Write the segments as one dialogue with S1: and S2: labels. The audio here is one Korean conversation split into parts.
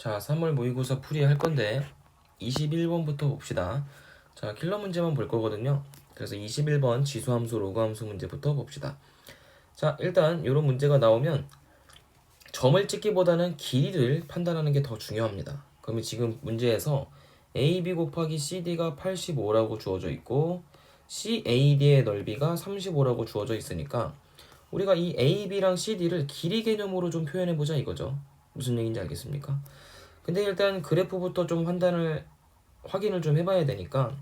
S1: 자, 3월 모의고사 풀이할 건데 21번부터 봅시다. 자, 킬러 문제만 볼 거거든요. 그래서 21번 지수함수, 로그함수 문제부터 봅시다. 자, 일단 이런 문제가 나오면 점을 찍기보다는 길이를 판단하는 게 더 중요합니다. 그러면 지금 문제에서 AB 곱하기 CD가 85라고 주어져 있고 CAD의 넓이가 35라고 주어져 있으니까 우리가 이 AB랑 CD를 길이 개념으로 좀 표현해보자 이거죠. 무슨 얘기인지 알겠습니까? 근데 일단 그래프부터 좀 확인을 좀 해봐야 되니까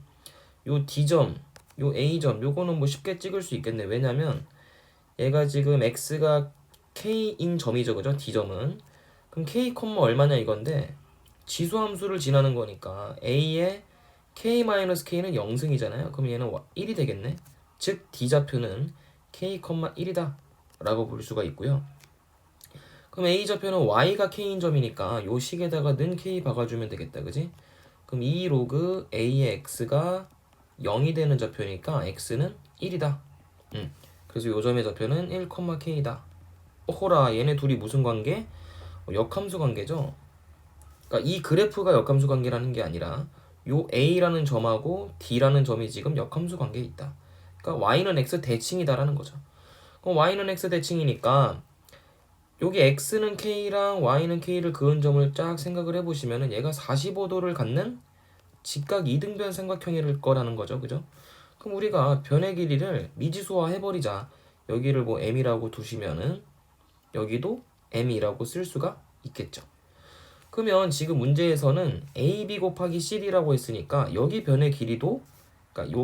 S1: 요 D점, 요 A점 요거는 뭐 쉽게 찍을 수 있겠네. 왜냐면 얘가 지금 X가 K인 점이죠, 그죠? D점은. 그럼 K, 얼마냐 이건데 지수함수를 지나는 거니까 A의 K-K는 0승이잖아요. 그럼 얘는 1이 되겠네. 즉 D좌표는 K, 1이다 라고 볼 수가 있고요. 그럼 A 좌표는 Y가 K인 점이니까 요 식에다가 는 K 박아주면 되겠다, 그지? 그럼 2 로그 A의 X가 0이 되는 좌표니까 X는 1이다. 그래서 요 점의 좌표는 1, K다. 호라, 얘네 둘이 무슨 관계? 역함수 관계죠. 그러니까 이 그래프가 역함수 관계라는 게 아니라 요 A라는 점하고 D라는 점이 지금 역함수 관계에 있다. 그러니까 Y는 X 대칭이다라는 거죠. 그럼 Y는 X 대칭이니까 여기 X는 K랑 Y는 K를 그은 점을 쫙 생각을 해보시면은 얘가 45도를 갖는 직각 이등변 삼각형일 거라는 거죠. 그죠? 그럼 우리가 변의 길이를 미지수화 해버리자. 여기를 뭐 M이라고 두시면은 여기도 M이라고 쓸 수가 있겠죠. 그러면 지금 문제에서는 AB 곱하기 CD라고 했으니까 여기 변의 길이도, 그러니까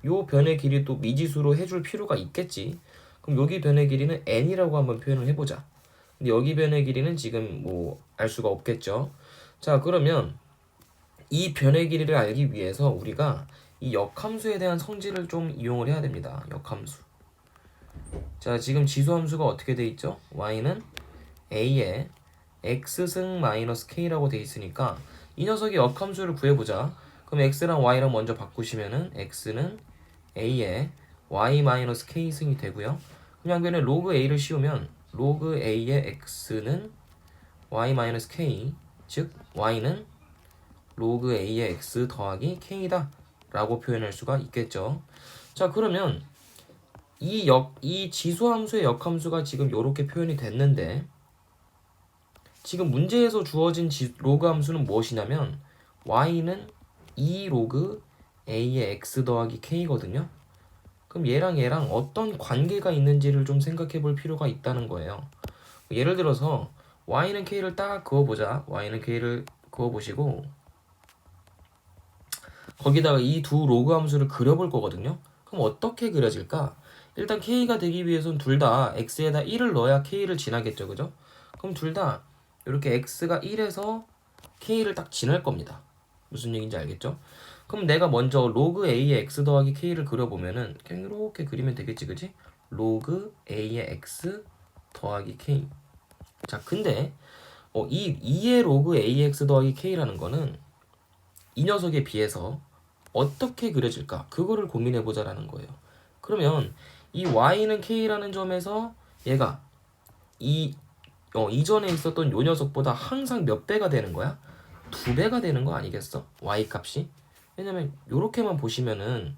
S1: 요 변의 길이도 미지수로 해줄 필요가 있겠지. 그럼 여기 변의 길이는 n이라고 한번 표현을 해보자. 근데 여기 변의 길이는 지금 뭐 알 수가 없겠죠. 자, 그러면 이 변의 길이를 알기 위해서 우리가 이 역함수에 대한 성질을 좀 이용을 해야 됩니다. 역함수. 자, 지금 지수함수가 어떻게 돼 있죠? y는 a에 x승 마이너스 k라고 돼 있으니까 이 녀석의 역함수를 구해보자. 그럼 x랑 y랑 먼저 바꾸시면은 x는 a에 y 마이너스 k승이 되고요. 그냥 그냥 로그 a를 씌우면 로그 a의 x는 y 마이너스 k, 즉 y는 로그 a의 x 더하기 k다 라고 표현할 수가 있겠죠. 자, 그러면 이 지수함수의 역함수가 지금 이렇게 표현이 됐는데 지금 문제에서 주어진 로그 함수는 무엇이냐면 y는 2 로그 a의 x 더하기 k거든요. 그럼 얘랑 어떤 관계가 있는지를 좀 생각해 볼 필요가 있다는 거예요. 예를 들어서 y는 k를 딱 그어보자. y는 k를 그어보시고 거기다가 이 두 로그 함수를 그려볼 거거든요. 그럼 어떻게 그려질까? 일단 k가 되기 위해서는 둘 다 x에다 1을 넣어야 k를 지나겠죠, 그죠? 그럼 둘 다 이렇게 x가 1에서 k를 딱 지날 겁니다. 무슨 얘기인지 알겠죠? 그럼 내가 먼저 로그 a의 x 더하기 k를 그려보면은 그냥 이렇게 그리면 되겠지, 그지? 로그 a의 x 더하기 k. 자, 근데 이 2의 로그 ax 더하기 k라는 거는 이 녀석에 비해서 어떻게 그려질까? 그거를 고민해보자라는 거예요. 그러면 이 y는 k라는 점에서 얘가 이전에 있었던 요 녀석보다 항상 몇 배가 되는 거야? 2배가 되는 거 아니겠어? y 값이? 왜냐면 요렇게만 보시면은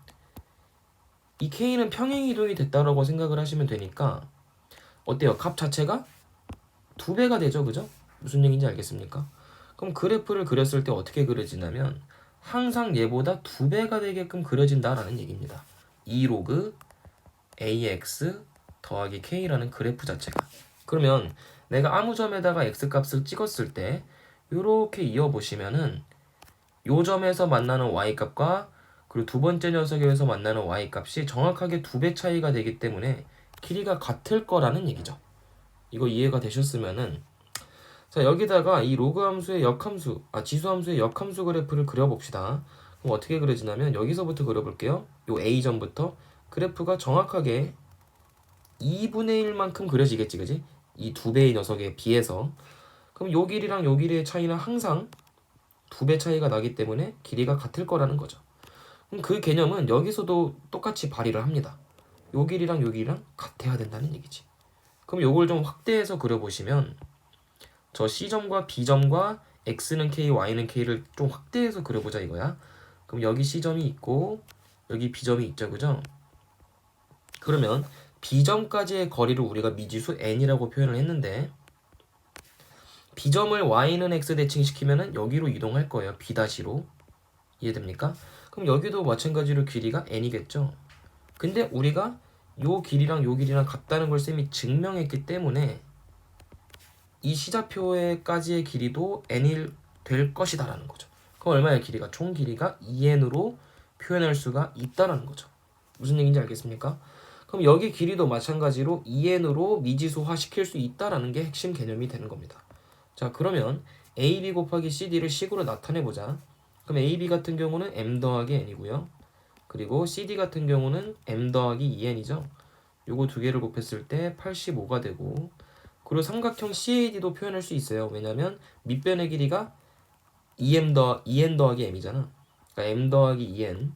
S1: 이 k는 평행 이동이 됐다라고 생각을 하시면 되니까 어때요? 값 자체가 2배가 되죠, 그죠? 무슨 얘기인지 알겠습니까? 그럼 그래프를 그렸을 때 어떻게 그려지냐면 항상 얘보다 2배가 되게끔 그려진다라는 얘기입니다. 2 로그 ax 더하기 k라는 그래프 자체가. 그러면 내가 아무 점에다가 x 값을 찍었을 때 이렇게 이어보시면은 요 점에서 만나는 y 값과 그리고 두 번째 녀석에서 만나는 y 값이 정확하게 2배 차이가 되기 때문에 길이가 같을 거라는 얘기죠. 이거 이해가 되셨으면은 자, 여기다가 이 로그 함수의 지수 함수의 역함수 그래프를 그려봅시다. 그럼 어떻게 그려지냐면 여기서부터 그려볼게요. 요 a점부터 그래프가 정확하게 2분의 1만큼 그려지겠지, 그지? 이 2배의 녀석에 비해서. 그럼 요 길이랑 요 길이의 차이는 항상 2배 차이가 나기 때문에 길이가 같을 거라는 거죠. 그럼 그 개념은 여기서도 똑같이 발휘를 합니다. 요 길이랑 요 길이랑 같아야 된다는 얘기지. 그럼 요걸 좀 확대해서 그려보시면 저 C점과 B점과 X는 K, Y는 K를 좀 확대해서 그려보자 이거야. 그럼 여기 C점이 있고 여기 B점이 있죠, 그죠? 그러면 B점까지의 거리를 우리가 미지수 n이라고 표현을 했는데 B점을 Y는 X 대칭시키면은 여기로 이동할 거예요. B-로. 이해됩니까? 그럼 여기도 마찬가지로 길이가 n이겠죠. 근데 우리가 요 길이랑 요 길이랑 같다는 걸 쌤이 증명했기 때문에 이 시자표에까지의 길이도 n일 될 것이다 라는 거죠. 그럼 얼마야 길이가? 총 길이가 2n으로 표현할 수가 있다라는 거죠. 무슨 얘기인지 알겠습니까? 그럼 여기 길이도 마찬가지로 2n으로 미지수화 시킬 수 있다라는 게 핵심 개념이 되는 겁니다. 자, 그러면 AB 곱하기 CD를 식으로 나타내보자. 그럼 AB 같은 경우는 m 더하기 n이고요. 그리고 CD 같은 경우는 m 더하기 2n이죠. 요거 두 개를 곱했을 때 85가 되고, 그리고 삼각형 CAD도 표현할 수 있어요. 왜냐면 밑변의 길이가 2n 더하기 m이잖아. 그러니까 m 더하기 2n,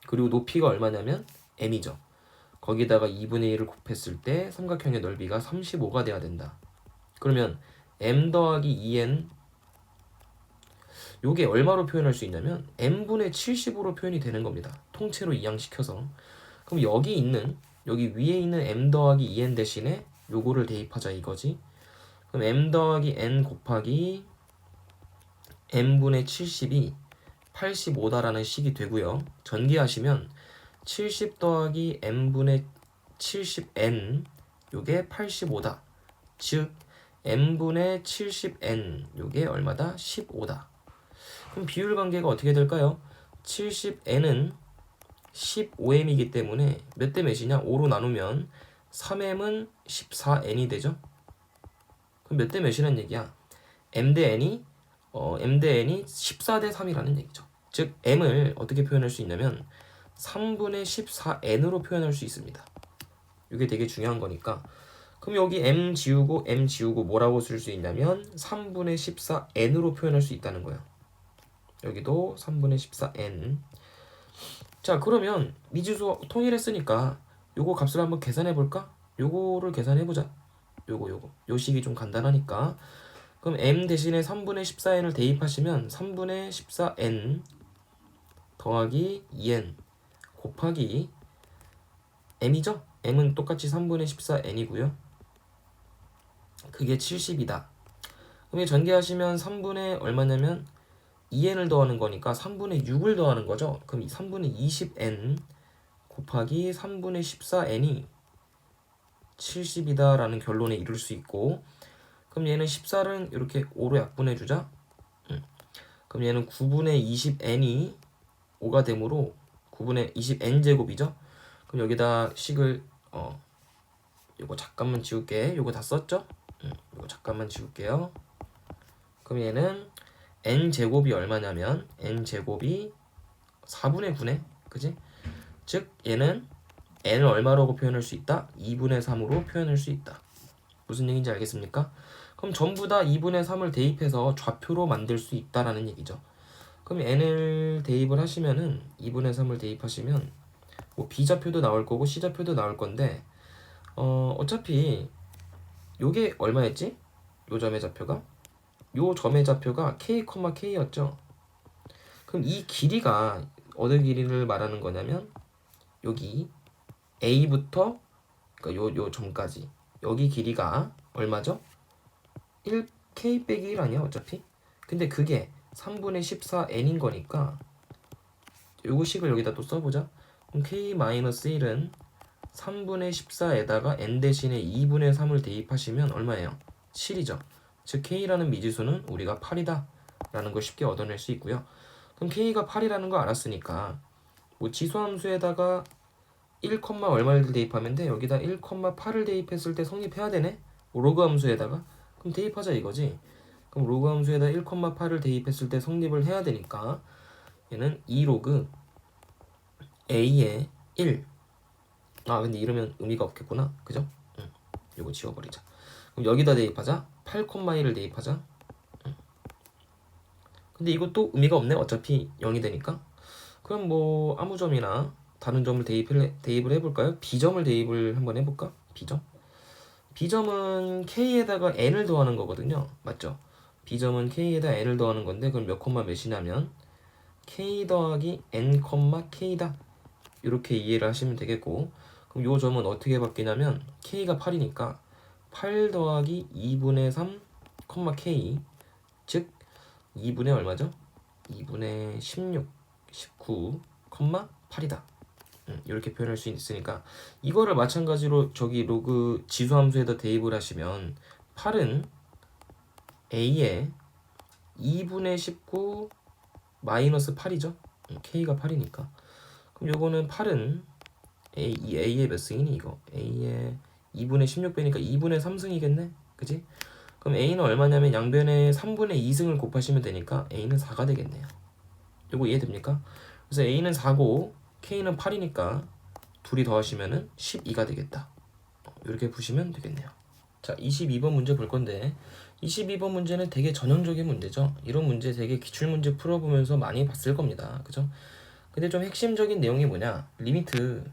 S1: 그리고 높이가 얼마냐면 m이죠. 거기다가 2분의 1을 곱했을 때 삼각형의 넓이가 35가 돼야 된다. 그러면 m 더하기 2n 요게 얼마로 표현할 수 있냐면 m분의 70으로 표현이 되는 겁니다. 통째로 이항시켜서. 그럼 여기 위에 있는 m 더하기 2n 대신에 요거를 대입하자 이거지. 그럼 m 더하기 n 곱하기 m분의 70이 85다라는 식이 되고요. 전개하시면 70 더하기 m분의 70n 요게 85다. 즉 m분의 70n 요게 얼마다? 15다. 그럼 비율 관계가 어떻게 될까요? 70n은 15m이기 때문에 몇 대 몇이냐? 5로 나누면 3m은 14n이 되죠. 그럼 몇 대 몇이라는 얘기야? m 대 n이 14대 3이라는 얘기죠. 즉 m을 어떻게 표현할 수 있냐면 3분의 14n으로 표현할 수 있습니다. 이게 되게 중요한 거니까. 그럼 여기 m 지우고 뭐라고 쓸 수 있냐면 3분의 14n으로 표현할 수 있다는 거예요. 여기도 3분의 14n. 자, 그러면 미지수 통일했으니까 요거 값을 한번 계산해 볼까? 요거를 계산해 보자. 요 식이 좀 간단하니까. 그럼 m 대신에 3분의 14n을 대입하시면 3분의 14n 더하기 2n 곱하기 m이죠? m은 똑같이 3분의 14n이고요. 그게 70이다. 그럼 전개하시면 3분의 얼마냐면 2n을 더하는 거니까 3분의 6을 더하는 거죠. 그럼 3분의 20n 곱하기 3분의 14n이 70이다 라는 결론에 이를 수 있고, 그럼 얘는 14를 이렇게 5로 약분해 주자. 그럼 얘는 9분의 20n이 5가 되므로 9분의 20n 제곱이죠. 그럼 여기다 식을 요거 잠깐만 지울게. 요거 다 썼죠? 요거 잠깐만 지울게요. 그럼 얘는 n 제곱이 얼마냐면 n 제곱이 4분의 9네. 그지? 즉 얘는 n을 얼마라고 표현할 수 있다? 2분의 3으로 표현할 수 있다. 무슨 얘기인지 알겠습니까? 그럼 전부 다 2분의 3을 대입해서 좌표로 만들 수 있다라는 얘기죠. 그럼 n을 대입을 하시면은 2분의 3을 대입하시면 뭐 b좌표도 나올 거고 c좌표도 나올 건데 어차피 요게 얼마였지? 요 점의 좌표가 k,k였죠. 그럼 이 길이가 어느 길이를 말하는 거냐면 여기 A부터 그러니까 요 점까지 여기 길이가 얼마죠? 1K 빼기 1 아니야 어차피? 근데 그게 3분의 14n인 거니까 요거 식을 여기다 또 써보자. 그럼 K-1은 3분의 14에다가 n 대신에 2분의 3을 대입하시면 얼마예요? 7이죠. 즉 K라는 미지수는 우리가 8이다 라는 걸 쉽게 얻어낼 수 있고요. 그럼 K가 8이라는 거 알았으니까 뭐 지수함수에다가 1, 얼마를 대입하면 돼? 여기다 1,8을 대입했을 때 성립해야 되네? 로그 함수에다가? 그럼 대입하자 이거지. 그럼 로그 함수에다 1,8을 대입했을 때 성립을 해야 되니까 얘는 2로그 A의 1. 아 근데 이러면 의미가 없겠구나. 그죠? 이거 지워버리자. 그럼 여기다 대입하자. 8,1을 대입하자. 근데 이것도 의미가 없네. 어차피 0이 되니까. 그럼 뭐 아무 점이나 다른 점을 대입을 해볼까요? B점을 대입을 한번 해볼까? B점? B점은 K에다가 N을 더하는 거거든요. 맞죠? B점은 K에다 N을 더하는 건데 그럼 몇 콤마 몇이냐면 K 더하기 N 콤마 K다. 이렇게 이해를 하시면 되겠고, 그럼 요 점은 어떻게 바뀌냐면 K가 8이니까 8 더하기 2분의 3 콤마 K, 즉 2분의 얼마죠? 2분의 16, 19 콤마 8이다. 이렇게 표현할 수 있으니까 이거를 마찬가지로 저기 로그 지수함수에다 대입을 하시면 8은 A에 2분의 19 마이너스 8이죠. K가 8이니까. 그럼 요거는 8은 A의 몇 승이니 이거? A의 2분의 16 빼니까 2분의 3승이겠네? 그지? 그럼 A는 얼마냐면 양변에 3분의 2승을 곱하시면 되니까 A는 4가 되겠네요. 요거 이해됩니까? 그래서 A는 4고 K는 8이니까 둘이 더하시면은 12가 되겠다. 이렇게 보시면 되겠네요. 자, 22번 문제 볼 건데 22번 문제는 되게 전형적인 문제죠. 이런 문제 되게 기출문제 풀어보면서 많이 봤을 겁니다. 그죠? 근데 좀 핵심적인 내용이 뭐냐? 리미트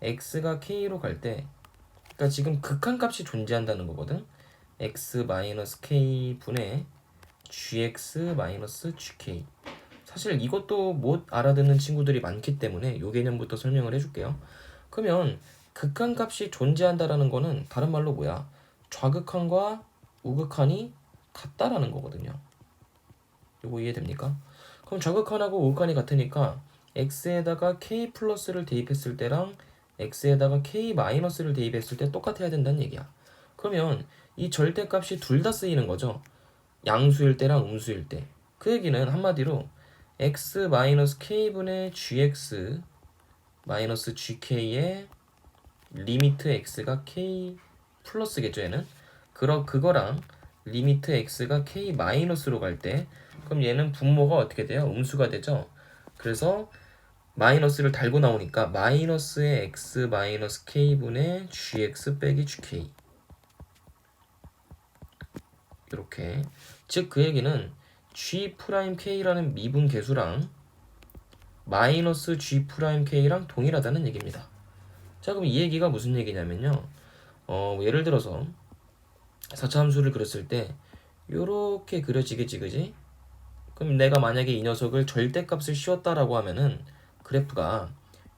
S1: x가 k로 갈 때, 그러니까 지금 극한값이 존재한다는 거거든. x-k 분의 gx-gk. 사실 이것도 못 알아듣는 친구들이 많기 때문에 이 개념부터 설명을 해줄게요. 그러면 극한값이 존재한다라는 거는 다른 말로 뭐야? 좌극한과 우극한이 같다라는 거거든요. 이거 이해됩니까? 그럼 좌극한하고 우극한이 같으니까 x에다가 k 플러스를 대입했을 때랑 x에다가 k 마이너스를 대입했을 때 똑같아야 된다는 얘기야. 그러면 이 절대값이 둘 다 쓰이는 거죠. 양수일 때랑 음수일 때. 그 얘기는 한마디로 x 마이너스 k분의 gx 마이너스 gk의 리미트 x가 k 플러스겠죠, 얘는. 그거랑 리미트 x가 k 마이너스로 갈 때, 그럼 얘는 분모가 어떻게 돼요? 음수가 되죠. 그래서 마이너스를 달고 나오니까 마이너스의 x 마이너스 k분의 gx 빼기 gk. 이렇게. 즉 그 얘기는 g'k라는 미분 계수랑 마이너스 g'k랑 동일하다는 얘기입니다. 자, 그럼 이 얘기가 무슨 얘기냐면요. 예를 들어서 4차 함수를 그렸을 때 요렇게 그려지겠지, 그지? 그럼 내가 만약에 이 녀석을 절대값을 씌웠다라고 하면은 그래프가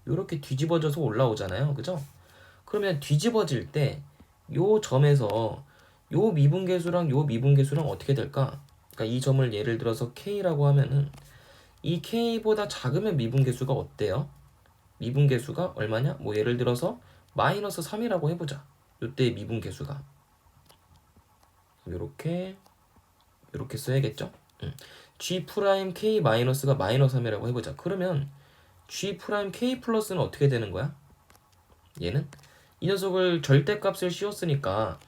S1: 요렇게 뒤집어져서 올라오잖아요, 그죠? 그러면 뒤집어질 때 요 점에서 요 미분계수랑 요 미분계수랑 어떻게 될까? 그러니까 이 점을 예를 들어서 K라고 하면은 이 K보다 작으면 미분계수가 어때요? 미분계수가 얼마냐? 뭐 예를 들어서 마이너스 3이라고 해보자. 요때 미분계수가 요렇게 써야겠죠? G'K 마이너스가 마이너스 3이라고 해보자. 그러면 G'K 플러스는 어떻게 되는 거야? 얘는 이 녀석을 절대값을 씌웠으니까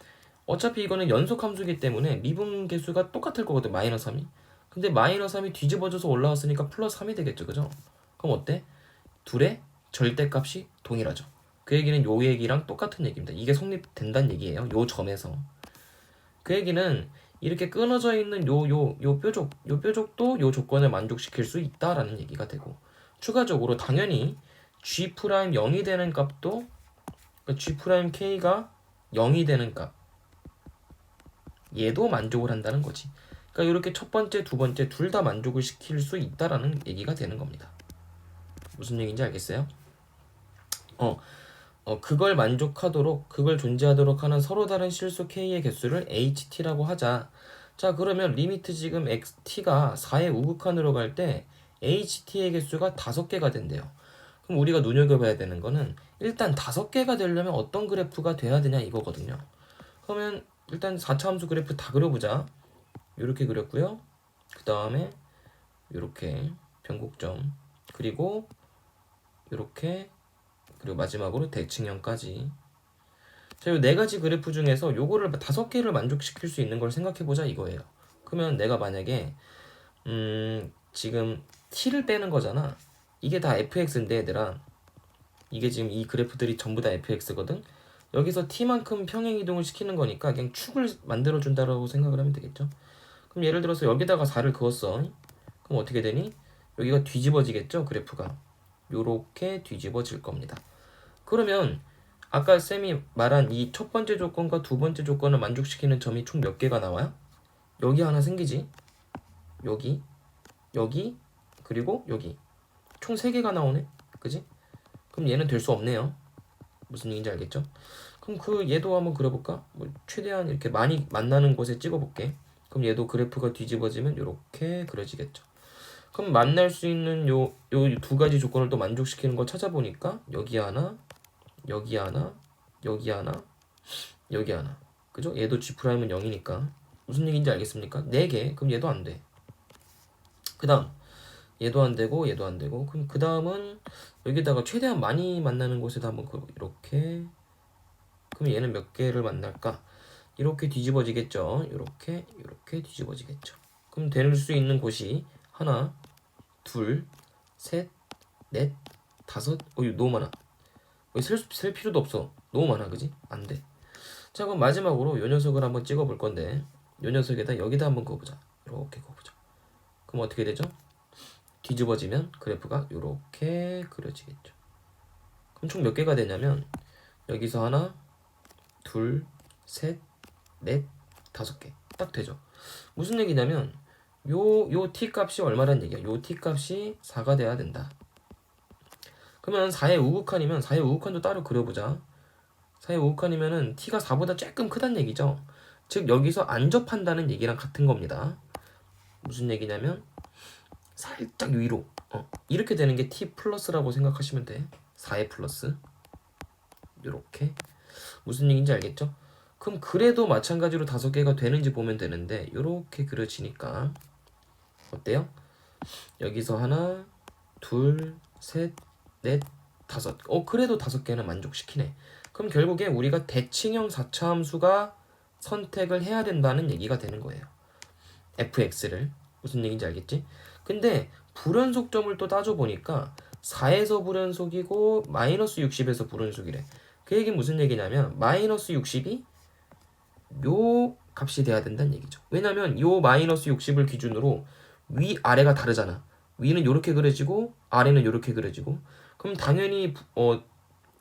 S1: 어차피 이거는 연속함수기 때문에 미분계수가 똑같을 거거든, 마이너스 3이. 근데 마이너스 3이 뒤집어져서 올라왔으니까 플러스 3이 되겠죠, 그죠? 그럼 어때? 둘의 절대값이 동일하죠. 그 얘기는 요 얘기랑 똑같은 얘기입니다. 이게 성립된다는 얘기예요, 요 점에서. 그 얘기는 이렇게 끊어져 있는 요 뾰족도 요 조건을 만족시킬 수 있다라는 얘기가 되고, 추가적으로 당연히 G'0이 되는 값도, 그러니까 G'K가 0이 되는 값, 얘도 만족을 한다는 거지. 그러니까 이렇게 첫 번째, 두 번째 둘 다 만족을 시킬 수 있다라는 얘기가 되는 겁니다. 무슨 얘기인지 알겠어요? 그걸 만족하도록, 그걸 존재하도록 하는 서로 다른 실수 K의 개수를 HT라고 하자. 자, 그러면 리미트 지금 XT가 4의 우극한으로 갈 때 HT의 개수가 5개가 된대요. 그럼 우리가 눈여겨봐야 되는 거는 일단 5개가 되려면 어떤 그래프가 돼야 되냐 이거거든요. 그러면 일단 4차 함수 그래프 다 그려보자. 이렇게 그렸고요. 그 다음에 이렇게 변곡점, 그리고 이렇게, 그리고 마지막으로 대칭형까지. 자, 이 네 가지 그래프 중에서 요거를 5개를 만족시킬 수 있는 걸 생각해보자 이거예요. 그러면 내가 만약에 지금 t를 빼는 거잖아. 이게 다 fx인데 얘들아, 이게 지금 이 그래프들이 전부 다 fx거든. 여기서 t만큼 평행이동을 시키는 거니까 그냥 축을 만들어준다라고 생각을 하면 되겠죠. 그럼 예를 들어서 여기다가 4를 그었어. 그럼 어떻게 되니? 여기가 뒤집어지겠죠, 그래프가. 요렇게 뒤집어질 겁니다. 그러면 아까 쌤이 말한 이 첫 번째 조건과 두 번째 조건을 만족시키는 점이 총 몇 개가 나와요? 여기 하나 생기지. 여기, 여기, 그리고 여기. 총 3개가 나오네. 그지? 그럼 얘는 될 수 없네요. 무슨 얘기인지 알겠죠? 그럼 그 얘도 한번 그려볼까? 뭐 최대한 이렇게 많이 만나는 곳에 찍어볼게. 그럼 얘도 그래프가 뒤집어지면 이렇게 그려지겠죠. 그럼 만날 수 있는 요 두 가지 조건을 또 만족시키는 거 찾아보니까 여기 하나, 여기 하나, 여기 하나, 여기 하나. 그죠? 얘도 G'은 0이니까 무슨 얘기인지 알겠습니까? 4개. 그럼 얘도 안 돼. 그 다음 얘도 안 되고 얘도 안 되고 그럼 그 다음은 여기다가 최대한 많이 만나는 곳에다 한번 이렇게. 그럼 얘는 몇 개를 만날까? 이렇게 뒤집어지겠죠. 이렇게 뒤집어지겠죠. 그럼 될 수 있는 곳이 하나, 둘, 셋, 넷, 다섯. 이거 너무 많아. 셀 필요도 없어. 너무 많아, 그지? 안 돼. 자, 그럼 마지막으로 요 녀석을 한번 찍어볼 건데 요 녀석에다 여기다 한번 그어보자. 이렇게 그어보자. 그럼 어떻게 되죠? 뒤집어지면 그래프가 이렇게 그려지겠죠. 그럼 총 몇 개가 되냐면 여기서 하나, 둘, 셋, 넷, 5개 딱 되죠. 무슨 얘기냐면 요 t 값이 얼마란 얘기야? 요 t 값이 4가 돼야 된다. 그러면 4의 우극한이면 4의 우극한도 따로 그려보자. 4의 우극한이면은 t가 4보다 조금 크다는 얘기죠. 즉 여기서 안 접한다는 얘기랑 같은 겁니다. 무슨 얘기냐면 살짝 위로 이렇게 되는 게 t 플러스라고 생각하시면 돼. 4의 플러스 이렇게. 무슨 얘기인지 알겠죠? 그럼 그래도 마찬가지로 5개가 되는지 보면 되는데 이렇게 그려지니까 어때요? 여기서 하나, 둘, 셋, 넷, 5. 그래도 5개는 만족시키네. 그럼 결국에 우리가 대칭형 4차 함수가 선택을 해야 된다는 얘기가 되는 거예요. fx를. 무슨 얘기인지 알겠지? 근데 불연속점을 또 따져보니까 4에서 불연속이고 마이너스 60에서 불연속이래. 그 얘기는 무슨 얘기냐면 마이너스 60이 요 값이 돼야 된다는 얘기죠. 왜냐면 요 마이너스 60을 기준으로 위 아래가 다르잖아. 위는 요렇게 그려지고 아래는 요렇게 그려지고 그럼 당연히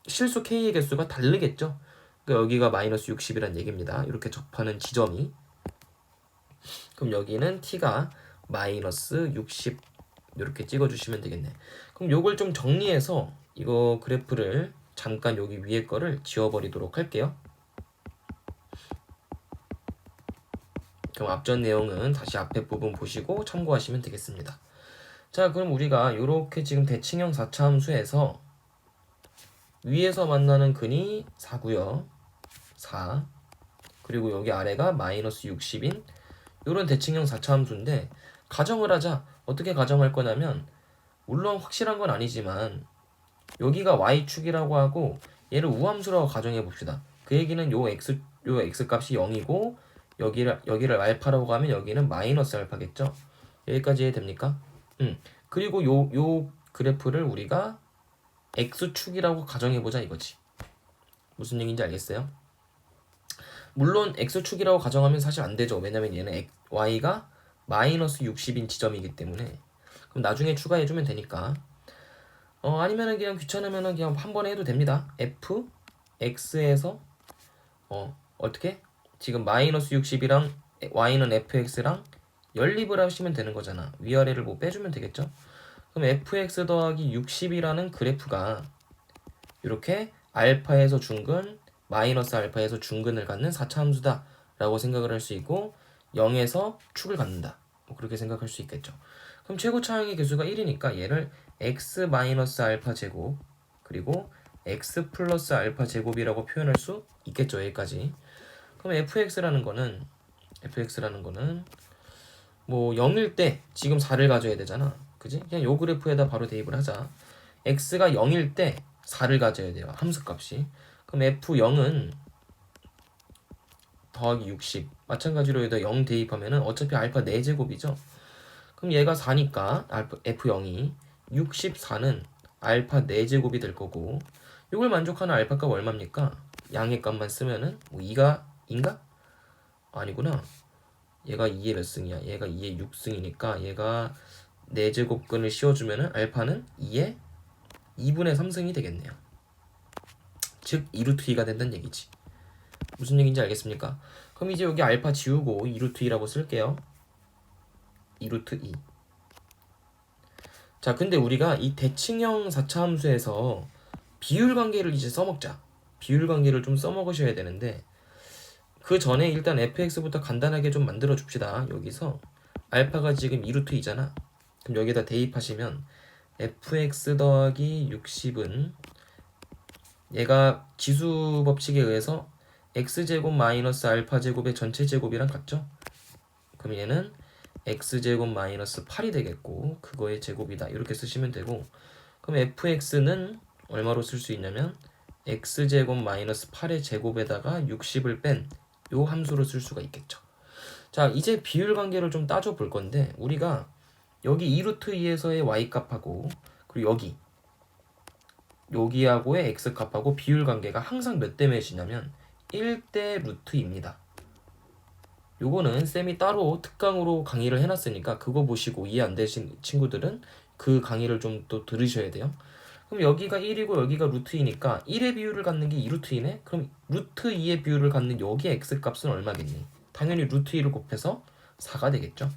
S1: 실수 k의 개수가 다르겠죠. 그러니까 여기가 마이너스 60이란 얘기입니다. 이렇게 접하는 지점이. 그럼 여기는 t가 마이너스 60 이렇게 찍어주시면 되겠네. 그럼 요걸 좀 정리해서 이거 그래프를 잠깐 여기 위에 거를 지워버리도록 할게요. 그럼 앞전 내용은 다시 앞에 부분 보시고 참고하시면 되겠습니다. 자, 그럼 우리가 이렇게 지금 대칭형 4차 함수에서 위에서 만나는 근이 4고요. 4. 그리고 여기 아래가 마이너스 60인 이런 대칭형 4차 함수인데 가정을 하자. 어떻게 가정할 거냐면 물론 확실한 건 아니지만 여기가 y축이라고 하고 얘를 우함수라고 가정해 봅시다. 그 얘기는 요 x 값이 0이고 여기를 알파라고 하면 여기는 마이너스 알파겠죠. 여기까지 이해됩니까? 그리고 요 그래프를 우리가 x축이라고 가정해 보자 이거지. 무슨 얘기인지 알겠어요? 물론 x축이라고 가정하면 사실 안 되죠. 왜냐면 얘는 y가 마이너스 60인 지점이기 때문에. 그럼 나중에 추가해주면 되니까. 아니면은 그냥 귀찮으면은 그냥 한 번에 해도 됩니다. f x에서 어떻게? 지금 마이너스 60이랑 y는 fx랑 연립을 하시면 되는 거잖아. 위아래를 뭐 빼주면 되겠죠? 그럼 fx 더하기 60이라는 그래프가 이렇게 알파에서 중근, 마이너스 알파에서 중근을 갖는 4차 함수다 라고 생각을 할 수 있고 0에서 축을 갖는다. 뭐 그렇게 생각할 수 있겠죠. 그럼 최고 차항의 개수가 1이니까 얘를 x 마이너스 알파 제곱 그리고 x 플러스 알파 제곱이라고 표현할 수 있겠죠. 여기까지. 그럼 fx라는 거는 뭐 0일 때 지금 4를 가져야 되잖아. 그지? 그냥 요 그래프에다 바로 대입을 하자. x가 0일 때 4를 가져야 돼요. 함수값이. 그럼 f0은 더하기 60. 마찬가지로 여기다 0 대입하면은 어차피 알파 4제곱이죠. 그럼 얘가 4니까 f0이 64는 알파 4제곱이 될 거고 이걸 만족하는 알파값 얼마입니까? 양의 값만 쓰면은 뭐 2가 인가? 아니구나. 얘가 2의 몇 승이야? 얘가 2의 6승이니까 얘가 4제곱근을 씌워주면은 알파는 2의 2분의 3승이 되겠네요. 즉 2루트 2가 된다는 얘기지. 무슨 얘기인지 알겠습니까? 그럼 이제 여기 알파 지우고 2루트 2라고 쓸게요. 2루트 2. 자, 근데 우리가 이 대칭형 4차 함수에서 비율 관계를 이제 써먹자. 비율 관계를 좀 써먹으셔야 되는데 그 전에 일단 fx부터 간단하게 좀 만들어 줍시다. 여기서 알파가 지금 2루트 2잖아. 그럼 여기다 대입하시면 fx 더하기 60은 얘가 지수 법칙에 의해서 x제곱 마이너스 알파 제곱의 전체 제곱이랑 같죠? 그럼 얘는 x제곱 마이너스 8이 되겠고 그거의 제곱이다. 이렇게 쓰시면 되고 그럼 fx는 얼마로 쓸 수 있냐면 x제곱 마이너스 8의 제곱에다가 60을 뺀 요 함수로 쓸 수가 있겠죠. 자, 이제 비율 관계를 좀 따져 볼 건데 우리가 여기 2루트 2에서의 y값하고 그리고 여기하고의 x값하고 비율 관계가 항상 몇 대 몇이냐면 1대 루트입니다. 요거는 쌤이 따로 특강으로 강의를 해놨으니까 그거 보시고 이해 안 되신 친구들은 그 강의를 좀 또 들으셔야 돼요. 그럼 여기가 1이고 여기가 루트 2니까 1의 비율을 갖는 게 2루트 2네? 그럼 루트 2의 비율을 갖는 여기의 x값은 얼마겠니? 당연히 루트 2를 곱해서 4가 되겠죠.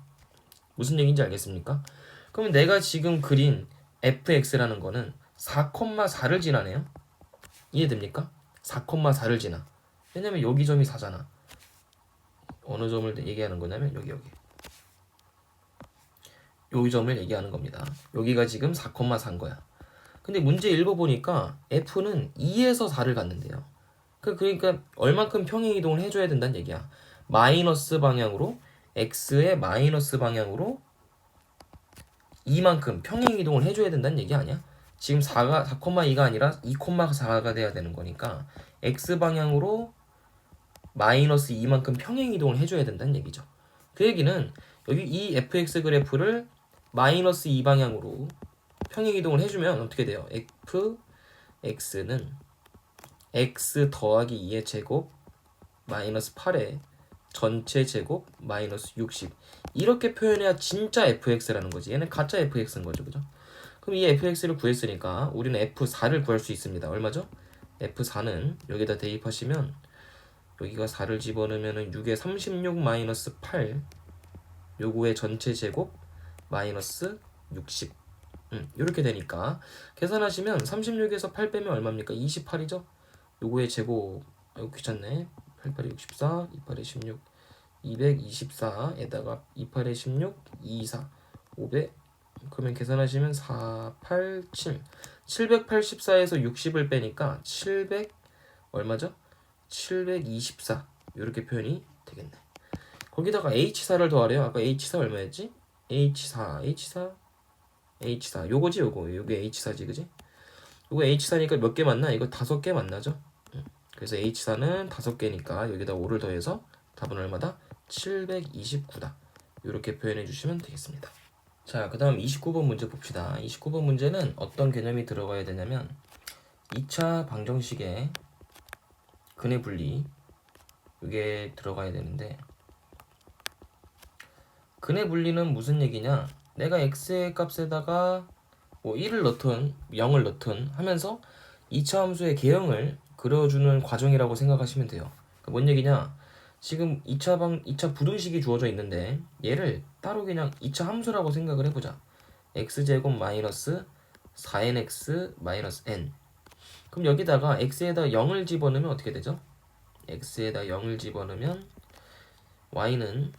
S1: 무슨 얘기인지 알겠습니까? 그럼 내가 지금 그린 fx라는 거는 4,4를 지나네요. 이해됩니까? 4,4를 지나. 왜냐면 여기 점이 4잖아. 어느 점을 얘기하는 거냐면 여기 요 점을 얘기하는 겁니다. 여기가 지금 4,4인 거야. 근데 문제 읽어보니까 f는 2에서 4를 갖는데요. 그러니까 얼만큼 평행이동을 해줘야 된다는 얘기야. 마이너스 방향으로 x의 마이너스 방향으로 이만큼 평행이동을 해줘야 된다는 얘기 아니야? 지금 4,2가 아니라 2,4가 돼야 되는 거니까 x 방향으로 마이너스 2만큼 평행이동을 해줘야 된다는 얘기죠. 그 얘기는 여기 이 fx 그래프를 마이너스 2 방향으로 평행이동을 해주면 어떻게 돼요? fx는 x 더하기 2의 제곱 마이너스 8의 전체 제곱 마이너스 60 이렇게 표현해야 진짜 fx라는 거지. 얘는 가짜 fx인 거죠. 그죠? 그럼 이 fx를 구했으니까 우리는 f4를 구할 수 있습니다. 얼마죠? f4는 여기다 대입하시면 여기가 4를 집어넣으면 6에 36 마이너스 8 요거의 전체 제곱 마이너스 60 이렇게 되니까 계산하시면 36에서 8 빼면 얼마입니까? 28이죠? 요거의 제곱 아이고 귀찮네 88에 64 28에 16 224에다가 28에 16 24 500 그러면 계산하시면 4 8 7 784에서 60을 빼니까 700 얼마죠? 724 이렇게 표현이 되겠네. 거기다가 H4를 더하래요. 아까 H4 얼마였지? H4 요거지 요게 H4지 그지? 요거 H4니까 몇 개 맞나? 이거 5개 맞나죠? 그래서 H4는 5개니까 여기다 5를 더해서 답은 얼마다? 729다. 이렇게 표현해 주시면 되겠습니다. 자, 그 다음 29번 문제 봅시다. 29번 문제는 어떤 개념이 들어가야 되냐면 2차 방정식에 근의 분리 이게 들어가야 되는데 근의 분리는 무슨 얘기냐? 내가 x의 값에다가 뭐 1을 넣든 0을 넣든 하면서 2차 함수의 개형을 그려주는 과정이라고 생각하시면 돼요. 뭔 얘기냐? 지금 2차 부등식이 주어져 있는데 얘를 따로 그냥 2차 함수라고 생각을 해보자. x제곱 마이너스 4nx 마이너스 n. 그럼 여기다가 x에다 0을 집어넣으면 어떻게 되죠? x에다 0을 집어넣으면 y는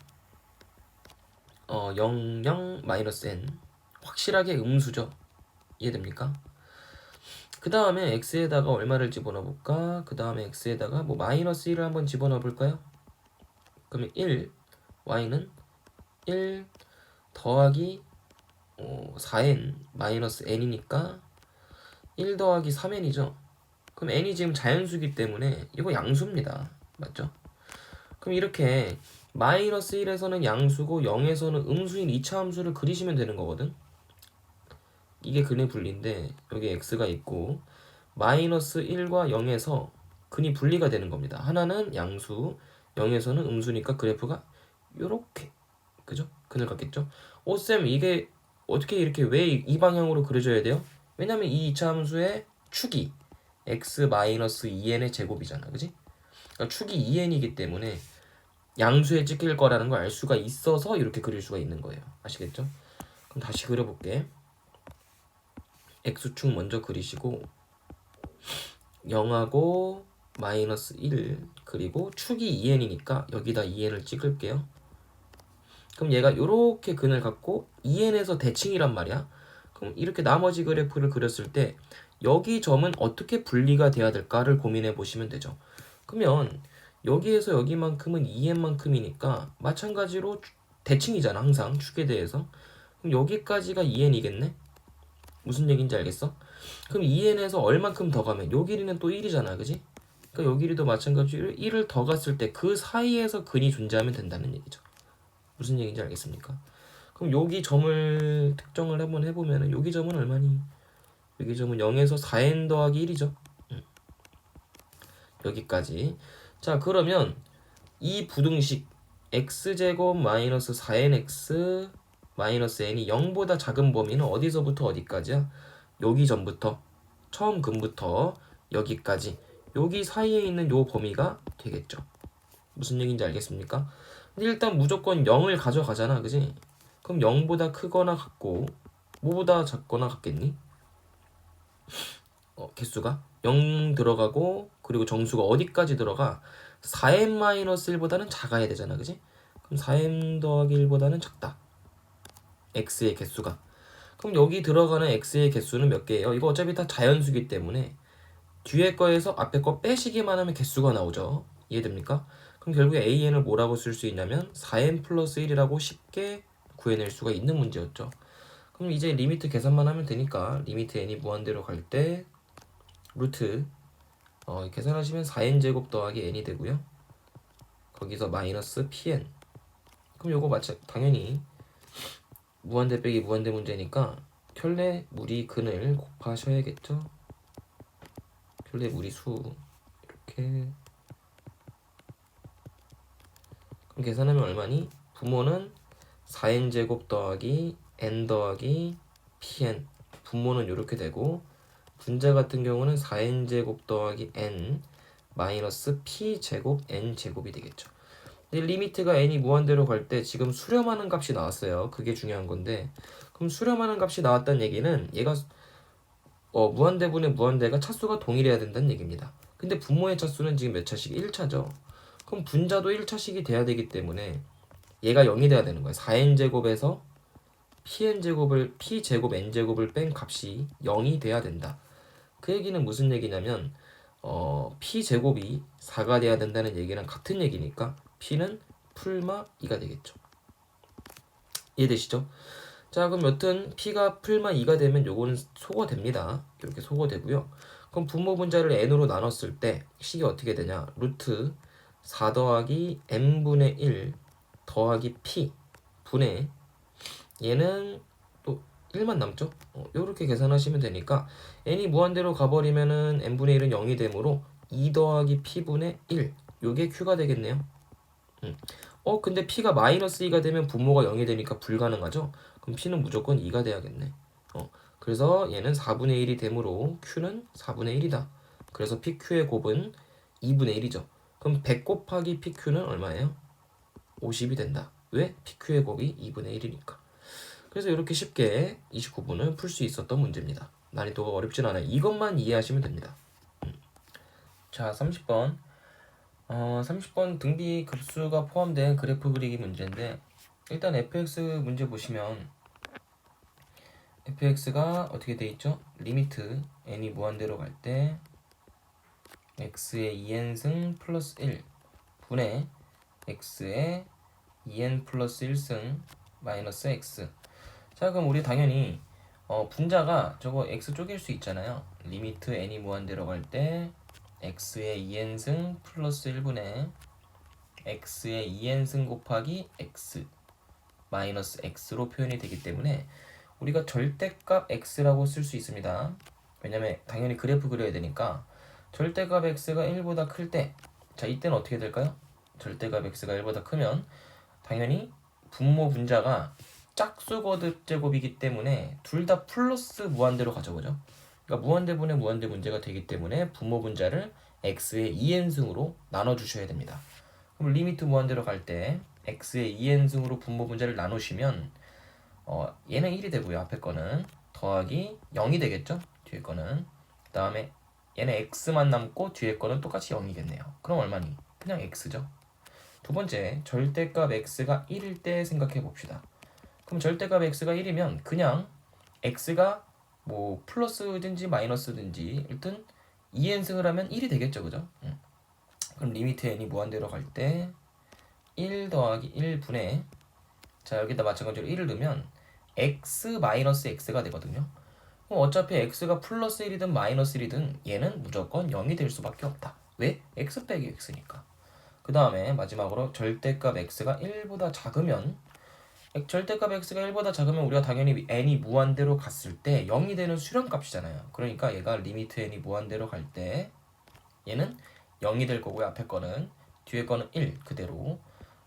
S1: 0 마이너스 n. 확실하게 음수죠. 이해됩니까? 그 다음에 x에다가 얼마를 집어넣어 볼까? 그 다음에 x에다가 뭐 마이너스 1을 한번 집어넣어 볼까요? 그러면 1 y는 1 더하기 4n 마이너스 n이니까 1 더하기 3n이죠. 그럼 n이 지금 자연수기 때문에 이거 양수입니다. 맞죠? 그럼 이렇게 마이너스 1에서는 양수고 0에서는 음수인 2차 함수를 그리시면 되는 거거든. 이게 근의 분리인데 여기 x가 있고 마이너스 1과 0에서 근이 분리가 되는 겁니다. 하나는 양수, 0에서는 음수니까 그래프가 요렇게 그죠? 근을 갖겠죠? 쌤 이게 어떻게 이렇게 왜 이 방향으로 그려져야 돼요? 왜냐면 이 2차 함수의 축이 x 마이너스 2n의 제곱이잖아, 그지? 그러니까 축이 2n이기 때문에 양수에 찍힐 거라는 걸 알 수가 있어서 이렇게 그릴 수가 있는 거예요. 아시겠죠? 그럼 다시 그려볼게. x축 먼저 그리시고 0하고 마이너스 1 그리고 축이 2n이니까 여기다 2n을 찍을게요. 그럼 얘가 이렇게 근을 갖고 2n에서 대칭이란 말이야. 그럼 이렇게 나머지 그래프를 그렸을 때 여기 점은 어떻게 분리가 돼야 될까를 고민해 보시면 되죠. 그러면 여기에서 여기만큼은 2n만큼이니까 마찬가지로 대칭이잖아, 항상 축에 대해서. 그럼 여기까지가 2n이겠네? 무슨 얘기인지 알겠어? 그럼 2n에서 얼만큼 더 가면 요 길이는 또 1이잖아, 그지? 그러니까 요 길이도 마찬가지로 1을 더 갔을 때 그 사이에서 근이 존재하면 된다는 얘기죠. 무슨 얘기인지 알겠습니까? 그럼 여기 점을 특정을 한번 해보면은 여기 점은 얼마니? 여기 점은 0에서 4n 더하기 1이죠. 여기까지. 자, 그러면 이 부등식 x제곱 마이너스 4nx 마이너스 n이 0보다 작은 범위는 어디서부터 어디까지야? 여기 점부터 처음 근부터 여기까지 여기 사이에 있는 요 범위가 되겠죠. 무슨 얘기인지 알겠습니까? 근데 일단 무조건 0을 가져가잖아, 그지? 그럼 0보다 크거나 같고 뭐보다 작거나 같겠니? 개수가 0 들어가고 그리고 정수가 어디까지 들어가? 4m-1보다는 작아야 되잖아, 그지? 그럼 4m 더하기 1보다는 작다. x의 개수가. 그럼 여기 들어가는 x의 개수는 몇 개예요? 이거 어차피 다 자연수기 때문에 뒤에 거에서 앞에 거 빼시기만 하면 개수가 나오죠. 이해됩니까? 그럼 결국에 an을 뭐라고 쓸 수 있냐면 4n 플러스 1이라고 쉽게 구해낼 수가 있는 문제였죠. 그럼 이제 리미트 계산만 하면 되니까 리미트 n이 무한대로 갈 때 루트 계산하시면 4n 제곱 더하기 n이 되고요. 거기서 마이너스 pn. 그럼 요거 당연히 무한대 빼기 무한대 문제니까 켤레 무리 근을 곱하셔야겠죠. 켤레 무리 수 이렇게. 그럼 계산하면 얼마니? 부모는 4n 제곱 더하기 n 더하기 pn. 분모는 이렇게 되고 분자 같은 경우는 4n 제곱 더하기 n 마이너스 p 제곱 n 제곱이 되겠죠. 근데 리미트가 n이 무한대로 갈 때 지금 수렴하는 값이 나왔어요. 그게 중요한 건데 그럼 수렴하는 값이 나왔다는 얘기는 얘가 무한대분의 무한대가 차수가 동일해야 된다는 얘기입니다. 근데 분모의 차수는 지금 몇 차씩? 1차죠. 그럼 분자도 1차씩이 돼야 되기 때문에 얘가 0이 돼야 되는 거예요. 4n제곱에서 p제곱 n제곱을 뺀 값이 0이 돼야 된다. 그 얘기는 무슨 얘기냐면 p제곱이 4가 돼야 된다는 얘기랑 같은 얘기니까 p는 풀마 2가 되겠죠. 이해되시죠? 자, 그럼 여튼 p가 풀마 2가 되면 요거는 소거됩니다. 이렇게 소거되고요. 그럼 분모 분자를 n으로 나눴을 때 식이 어떻게 되냐? 루트 4 더하기 n분의 1 더하기 p 분의 얘는 또 1만 남죠? 요렇게 계산하시면 되니까 n이 무한대로 가버리면은 n분의 1은 0이 되므로 2 더하기 p분의 1 요게 q가 되겠네요. 근데 p가 마이너스 2가 되면 분모가 0이 되니까 불가능하죠? 그럼 p는 무조건 2가 돼야겠네. 그래서 얘는 4분의 1이 되므로 q는 4분의 1이다. 그래서 pq의 곱은 2분의 1이죠. 그럼 100 곱하기 pq는 얼마예요? 50이 된다. 왜? pq의 곱이 2분의 1이니까. 그래서 이렇게 쉽게 29분을 풀 수 있었던 문제입니다. 난이도가 어렵진 않아요. 이것만 이해하시면 됩니다. 자, 30번. 30번 등비 급수가 포함된 그래프 그리기 문제인데 일단 fx 문제 보시면 fx가 어떻게 돼 있죠? 리미트 n이 무한대로 갈 때 x의 2n승 플러스 1 분의 x의 2n 플러스 1승 마이너스 x. 자, 그럼 우리 당연히 분자가 저거 x 쪼갤 수 있잖아요. 리미트 n이 무한대로 갈 때 x의 2n승 플러스 1분의 x의 2n승 곱하기 x 마이너스 x로 표현이 되기 때문에 우리가 절대값 x라고 쓸 수 있습니다. 왜냐면 당연히 그래프 그려야 되니까 절대값 x가 1보다 클 때, 자, 이때는 어떻게 될까요? 절대값 x가 1보다 크면 당연히 분모 분자가 짝수 거듭 제곱이기 때문에 둘 다 플러스 무한대로 가죠, 그죠? 그러니까 무한대분의 무한대 문제가 되기 때문에 분모 분자를 x의 2n승으로 나눠주셔야 됩니다. 그럼 리미트 무한대로 갈 때 x의 2n승으로 분모 분자를 나누시면 얘는 1이 되고요. 앞에 거는 더하기 0이 되겠죠. 뒤에 거는 그 다음에 얘는 x만 남고 뒤에 거는 똑같이 0이겠네요. 그럼 얼마니? 그냥 x죠. 두 번째, 절대값 x가 1일 때 생각해 봅시다. 그럼 절대값 x가 1이면 그냥 x가 뭐 플러스든지 마이너스든지 일단 2n승을 하면 1이 되겠죠. 그죠? 그럼 리미트 n이 무한대로 갈 때 1 더하기 1분의 자 여기다 마찬가지로 1을 넣으면 x 마이너스 x가 되거든요. 그럼 어차피 x가 플러스 1이든 마이너스 1이든 얘는 무조건 0이 될 수밖에 없다. 왜? x 빼기 x니까. 그 다음에 마지막으로 절대값 x가 1보다 작으면 절대값 x가 1보다 작으면 우리가 당연히 n이 무한대로 갔을 때 0이 되는 수렴값이잖아요. 그러니까 얘가 리미트 n이 무한대로 갈 때 얘는 0이 될 거고요. 앞에 거는 뒤에 거는 1 그대로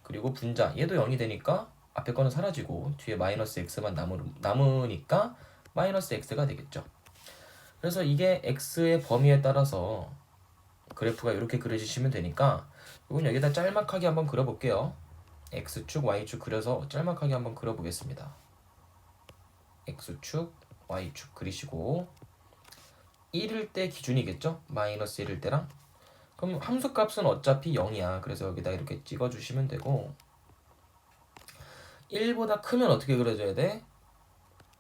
S1: 그리고 분자 얘도 0이 되니까 앞에 거는 사라지고 뒤에 마이너스 x만 남으니까 마이너스 x가 되겠죠. 그래서 이게 x의 범위에 따라서 그래프가 이렇게 그려지시면 되니까 이건 여기다 짤막하게 한번 그려볼게요. x축, y축 그려서 짤막하게 한번 그려보겠습니다. x축, y축 그리시고 1일 때 기준이겠죠? 마이너스 1일 때랑 그럼 함수값은 어차피 0이야. 그래서 여기다 이렇게 찍어주시면 되고 1보다 크면 어떻게 그려줘야 돼?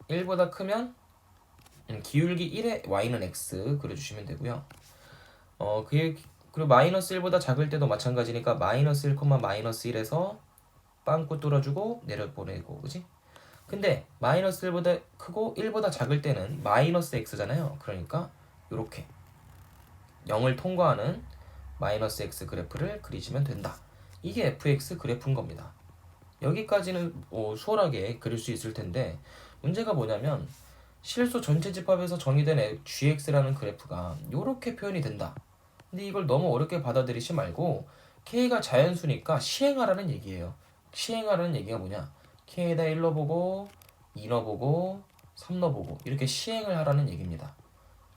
S1: 1보다 크면 기울기 1의 y는 x 그려주시면 되고요. 그리고 마이너스 1보다 작을 때도 마찬가지니까 마이너스 1, 마이너스 1에서 빵꾸 뚫어주고 내려보내고 그지? 근데 마이너스 1보다 크고 1보다 작을 때는 마이너스 x잖아요. 그러니까 이렇게 0을 통과하는 마이너스 x 그래프를 그리시면 된다. 이게 fx 그래프인 겁니다. 여기까지는 수월하게 그릴 수 있을 텐데 문제가 뭐냐면 실수 전체 집합에서 정의된 gx라는 그래프가 이렇게 표현이 된다. 근데 이걸 너무 어렵게 받아들이지 말고 k가 자연수니까 시행하라는 얘기예요. 시행하라는 얘기가 뭐냐? k에다 1 넣어보고 2 넣어보고 3 넣어보고 이렇게 시행을 하라는 얘기입니다.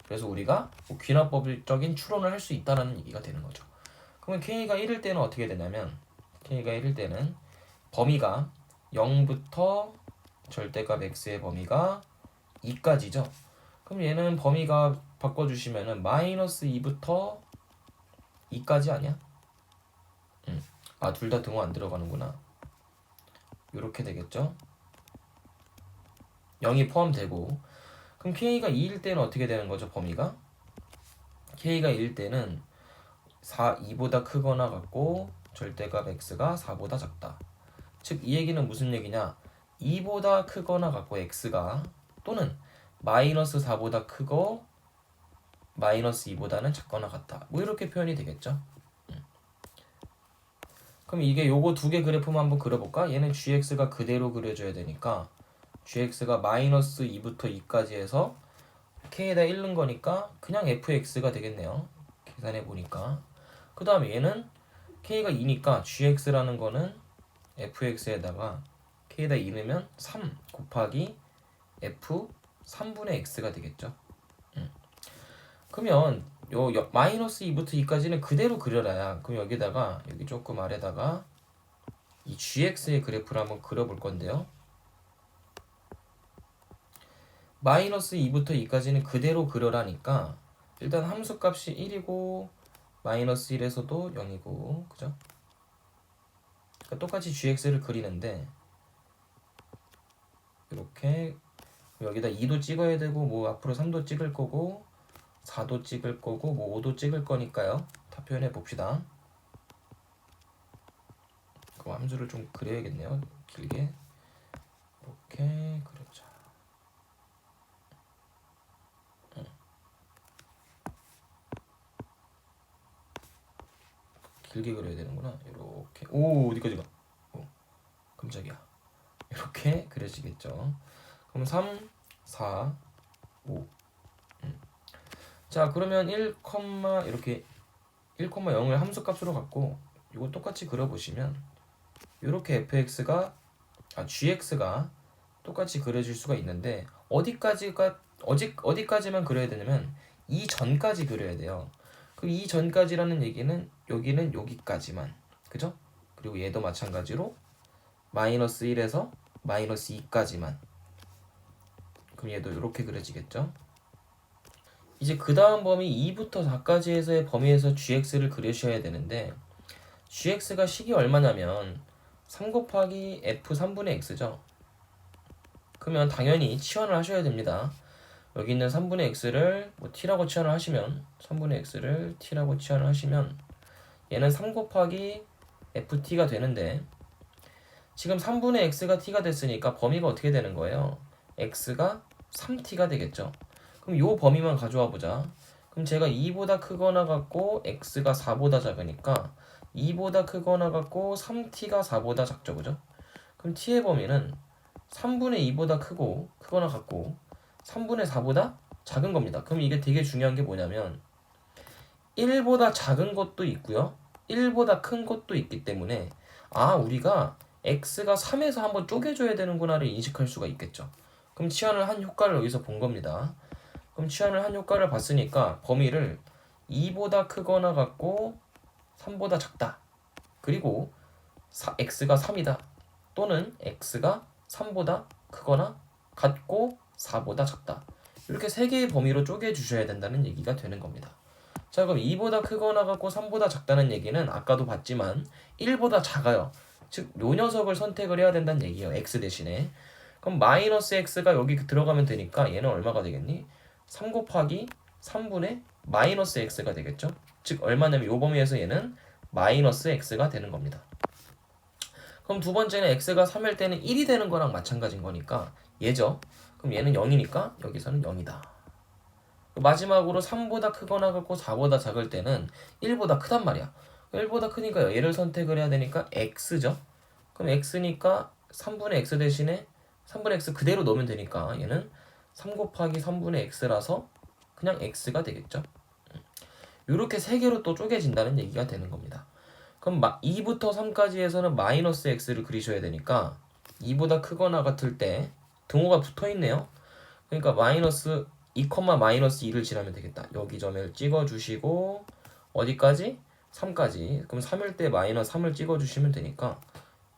S1: 그래서 우리가 귀납법적인 추론을 할 수 있다는 얘기가 되는 거죠. 그러면 k가 1일 때는 어떻게 되냐면 k가 1일 때는 범위가 0부터 절대값 x의 범위가 2까지죠. 그럼 얘는 범위가 바꿔주시면은 마이너스 2부터 2까지 아니야? 둘 다 등호 안 들어가는구나. 이렇게 되겠죠. 0이 포함되고 그럼 k가 2일 때는 어떻게 되는 거죠? 범위가 k가 2일 때는 2보다 크거나 같고 절대값 x가 4보다 작다. 즉 이 얘기는 무슨 얘기냐? 2보다 크거나 같고 x가 또는 마이너스 4보다 크고 마이너스 2보다는 작거나 같다. 뭐 이렇게 표현이 되겠죠. 그럼 이게 요거 두 개 그래프만 한번 그려볼까? 얘는 gx가 그대로 그려줘야 되니까 gx가 마이너스 2부터 2까지 해서 k에다 1 넣은 거니까 그냥 fx가 되겠네요. 계산해 보니까 그 다음에 얘는 k가 2니까 gx라는 거는 fx에다가 k에다 2 넣으면 3 곱하기 f 3분의 x가 되겠죠. 그러면 요 마이너스 2부터 2까지는 그대로 그려놔야 그럼 여기다가 여기 조금 아래다가 이 gx의 그래프를 한번 그려볼 건데요. 마이너스 2부터 2까지는 그대로 그려라니까 일단 함수값이 1이고 마이너스 1에서도 0이고 그죠? 그러니까 똑같이 gx를 그리는데 이렇게 여기다 2도 찍어야 되고 뭐 앞으로 3도 찍을 거고 4도 찍을 거고 뭐 5도 찍을 거니까요. 다 표현해 봅시다. 그 함수를 좀 그려야겠네요. 길게 이렇게 그려보자. 길게 그려야 되는구나. 이렇게 어디까지 가? 깜짝이야. 이렇게 그려지겠죠. 그럼 3, 4, 5. 자 그러면 1, 이렇게 1,0을 함수값으로 갖고 이거 똑같이 그려보시면 이렇게 gx가 똑같이 그려질 수가 있는데 어디까지만 그려야 되냐면 이 전까지 그려야 돼요. 그럼 이 전까지라는 얘기는 여기는 여기까지만. 그죠? 그리고 얘도 마찬가지로 마이너스 1에서 마이너스 2까지만. 그럼 얘도 이렇게 그려지겠죠? 이제 그 다음 범위 2부터 4까지에서의 범위에서 gx를 그리셔야 되는데 gx가 식이 얼마냐면 3 곱하기 f 3분의 x죠. 그러면 당연히 치환을 하셔야 됩니다. 여기 있는 3분의 x를 뭐 t라고 치환을 하시면 3분의 x를 t라고 치환을 하시면 얘는 3 곱하기 ft가 되는데 지금 3분의 x가 t가 됐으니까 범위가 어떻게 되는 거예요? x가 3t가 되겠죠. 그럼 요 범위만 가져와 보자. 그럼 제가 2보다 크거나 같고 x가 4보다 작으니까 2보다 크거나 같고 3t가 4보다 작죠. 그죠? 그럼 t의 범위는 3분의 2보다 크거나 같고 3분의 4보다 작은 겁니다. 그럼 이게 되게 중요한 게 뭐냐면 1보다 작은 것도 있고요. 1보다 큰 것도 있기 때문에 우리가 x가 3에서 한번 쪼개줘야 되는구나를 인식할 수가 있겠죠. 그럼 치환을 한 효과를 여기서 본 겁니다. 그럼 치환을 한 효과를 봤으니까 범위를 2보다 크거나 같고 3보다 작다. 그리고 x가 3이다. 또는 x가 3보다 크거나 같고 4보다 작다. 이렇게 세 개의 범위로 쪼개 주셔야 된다는 얘기가 되는 겁니다. 자, 그럼 2보다 크거나 같고 3보다 작다는 얘기는 아까도 봤지만 1보다 작아요. 즉, 요 녀석을 선택을 해야 된다는 얘기예요. x 대신에. 그럼 마이너스 x가 여기 들어가면 되니까 얘는 얼마가 되겠니? 3 곱하기 3분의 마이너스 x가 되겠죠. 즉, 얼마냐면 요 범위에서 얘는 마이너스 x가 되는 겁니다. 그럼 두 번째는 x가 3일 때는 1이 되는 거랑 마찬가지인 거니까 얘죠. 그럼 얘는 0이니까 여기서는 0이다. 마지막으로 3보다 크거나 같고 4보다 작을 때는 1보다 크단 말이야. 1보다 크니까 얘를 선택을 해야 되니까 x죠. 그럼 x니까 3분의 x 대신에 3분의 x 그대로 넣으면 되니까 얘는 3 곱하기 3분의 x라서 그냥 x가 되겠죠. 이렇게 세 개로 또 쪼개진다는 얘기가 되는 겁니다. 그럼 2부터 3까지에서는 마이너스 x를 그리셔야 되니까 2보다 크거나 같을 때 등호가 붙어있네요. 그러니까 마이너스 2, 마이너스 2를 지나면 되겠다. 여기 점을 찍어주시고 어디까지? 3까지. 그럼 3일 때 마이너스 3을 찍어주시면 되니까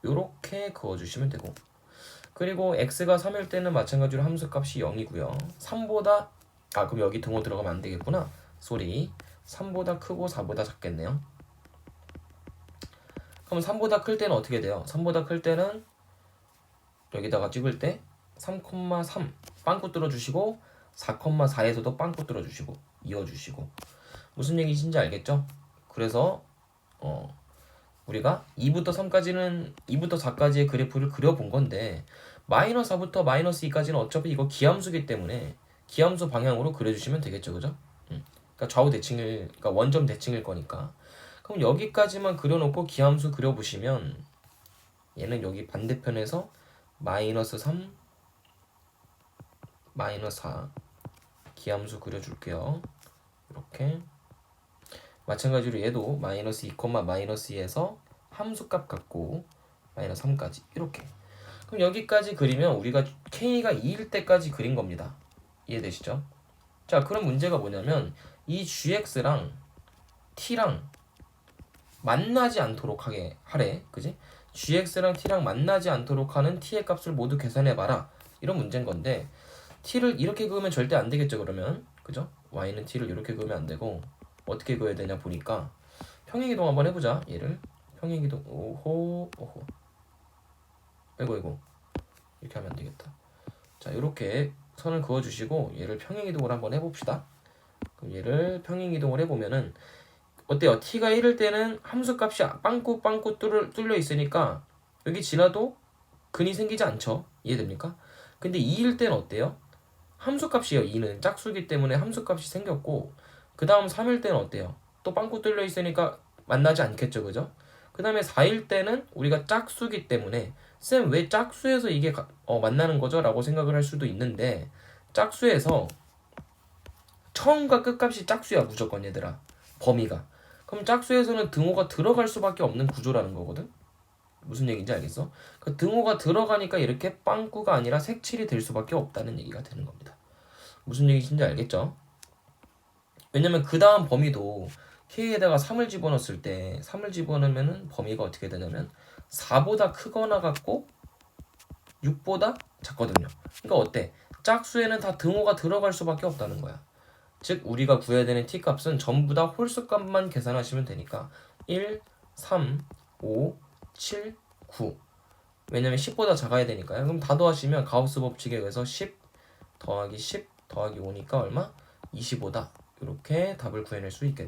S1: 요렇게 그어주시면 되고 그리고 x가 3일 때는 마찬가지로 함수값이 0이고요. 3보다 그럼 여기 등호 들어가면 안 되겠구나. 쏘리. 3보다 크고 4보다 작겠네요. 그럼 3보다 클 때는 어떻게 돼요? 3보다 클 때는 여기다가 찍을 때 3,3 빵꾸 뚫어주시고 4,4에서도 빵꾸 뚫어주시고 이어주시고 무슨 얘기인지 알겠죠? 그래서 우리가 2부터 3까지는 2부터 4까지의 그래프를 그려본 건데 마이너스 4부터 마이너스 2까지는 어차피 이거 기함수기 때문에 기함수 방향으로 그려주시면 되겠죠. 그죠? 그러니까 좌우 대칭일 그러니까 원점 대칭일 거니까 그럼 여기까지만 그려놓고 기함수 그려보시면 얘는 여기 반대편에서 마이너스 3 마이너스 4 기함수 그려줄게요. 이렇게 마찬가지로 얘도 마이너스 2, 마이너스 2에서 함수값 갖고 마이너스 3까지 이렇게 그럼 여기까지 그리면 우리가 k가 2일 때까지 그린 겁니다. 이해되시죠? 자, 그럼 문제가 뭐냐면 이 gx랑 t랑 만나지 않도록 하래. 그지? gx랑 t랑 만나지 않도록 하는 t의 값을 모두 계산해봐라. 이런 문제인 건데 t를 이렇게 그으면 절대 안 되겠죠. 그러면 그죠? y는 t를 이렇게 그으면 안 되고 어떻게 그어야 되냐 보니까 평행이동 한번 해보자. 얘를 평행이동 오호 아이고 이렇게 하면 안 되겠다. 자, 이렇게 선을 그어주시고 얘를 평행이동을 한번 해봅시다. 그럼 얘를 평행이동을 해보면은 어때요? t가 1일 때는 함수값이 빵꾸 뚫려 있으니까 여기 지나도 근이 생기지 않죠? 이해됩니까? 근데 2일 때는 어때요? 함수값이에요. 2는 짝수기 때문에 함수값이 생겼고 그 다음 3일 때는 어때요? 또 빵꾸 뚫려 있으니까 만나지 않겠죠. 그죠? 그 다음에 4일 때는 우리가 짝수기 때문에 쌤 왜 짝수에서 이게 만나는 거죠? 라고 생각을 할 수도 있는데 짝수에서 처음과 끝값이 짝수야. 무조건 얘들아. 범위가. 그럼 짝수에서는 등호가 들어갈 수밖에 없는 구조라는 거거든. 무슨 얘기인지 알겠어? 그 등호가 들어가니까 이렇게 빵꾸가 아니라 색칠이 될 수밖에 없다는 얘기가 되는 겁니다. 무슨 얘기인지 알겠죠? 왜냐면 그 다음 범위도 k에다가 3을 집어넣었을 때 3을 집어넣으면 범위가 어떻게 되냐면 4보다 크거나 같고 6보다 작거든요. 그러니까 어때? 짝수에는 다 등호가 들어갈 수밖에 없다는 거야. 즉 우리가 구해야 되는 t값은 전부 다 홀수값만 계산하시면 되니까 1, 3, 5, 7, 9. 왜냐면 10보다 작아야 되니까요. 그럼 다 더하시면 가우스 법칙에 의해서 10 더하기 10 더하기 5니까 얼마? 25다. 이렇게 답을 구해낼 수 있겠네요.